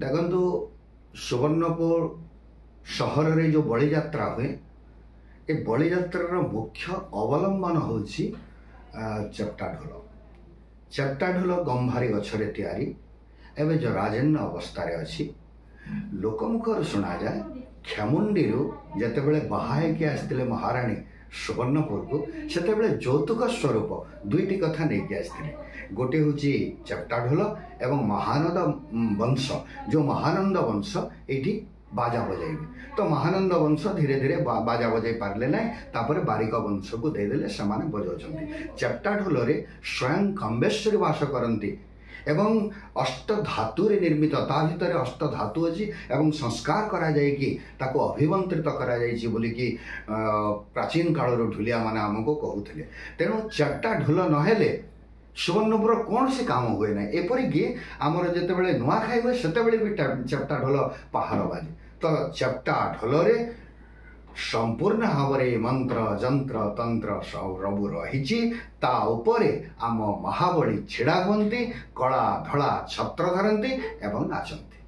ଦେଖନ୍ତୁ ସୁବର୍ଣ୍ଣପୁର ସହରରେ ଯେଉଁ ବଳିଯାତ୍ରା ହୁଏ, ଏ ବଳିଯାତ୍ରାର ମୁଖ୍ୟ ଅବଲମ୍ବନ ହେଉଛି ଚେପ୍ଟା ଢୋଲ। ଚେପ୍ଟା ଢୋଲ ଗମ୍ଭାରୀ ଗଛରେ ତିଆରି, ଏବେ ଯେଉଁ ରାଜନ୍ୟ ଅବସ୍ଥାରେ ଅଛି। ଲୋକମୁଖରୁ ଶୁଣାଯାଏ ଖେମୁଣ୍ଡିରୁ ଯେତେବେଳେ ବାହା ହେଇକି ଆସିଥିଲେ ମହାରାଣୀ ସୁବର୍ଣ୍ଣପୁରକୁ, ସେତେବେଳେ ଯୌତୁକ ସ୍ୱରୂପ ଦୁଇଟି କଥା ନେଇକି ଆସିଥିଲେ। ଗୋଟିଏ ହେଉଛି ଚେପ୍ଟା ଢୋଲ ଏବଂ ମହାନନ୍ଦ ବଂଶ, ଯେଉଁ ମହାନନ୍ଦ ବଂଶ ଏଇଠି ବାଜା ବଜାଇବେ। ତ ମହାନନ୍ଦ ବଂଶ ଧୀରେ ଧୀରେ ବାଜା ବଜାଇ ପାରିଲେ ନାହିଁ, ତାପରେ ବାରିକ ବଂଶକୁ ଦେଇଦେଲେ, ସେମାନେ ବଜାଉଛନ୍ତି। ଚେପ୍ଟା ଢୋଲରେ ସ୍ୱୟଂ ଖମ୍ବେଶ୍ୱରୀ ବାସ କରନ୍ତି ଏବଂ ଅଷ୍ଟଧାତୁରେ ନିର୍ମିତ, ତା ଭିତରେ ଅଷ୍ଟଧାତୁ ଅଛି ଏବଂ ସଂସ୍କାର କରାଯାଇକି ତାକୁ ଅଭିମନ୍ତ୍ରିତ କରାଯାଇଛି ବୋଲିକି ପ୍ରାଚୀନ କାଳରୁ ଢୁଲିଆମାନେ ଆମକୁ କହୁଥିଲେ। ତେଣୁ ଚେପ୍ଟା ଢୋଲ ନହେଲେ ସୁବର୍ଣ୍ଣପୁର କୌଣସି କାମ ହୁଏ ନାହିଁ। ଏପରିକି ଆମର ଯେତେବେଳେ ନୂଆଖାଇ ହୁଏ, ସେତେବେଳେ ବି ଚେପ୍ଟା ଢୋଲ ପାହାର ବାଜେ। ତ ଚେପ୍ଟା ଢୋଲରେ ସମ୍ପୂର୍ଣ୍ଣ ଭାବରେ ମନ୍ତ୍ର ଯନ୍ତ୍ର ତନ୍ତ୍ର ସବୁ ରହିଛି। ତା ଉପରେ ଆମ ମହାବଳୀ ଛିଡ଼ା ହୁଅନ୍ତି, କଳା ଧଳା ଛତ୍ର ଧରନ୍ତି ଏବଂ ନାଚନ୍ତି।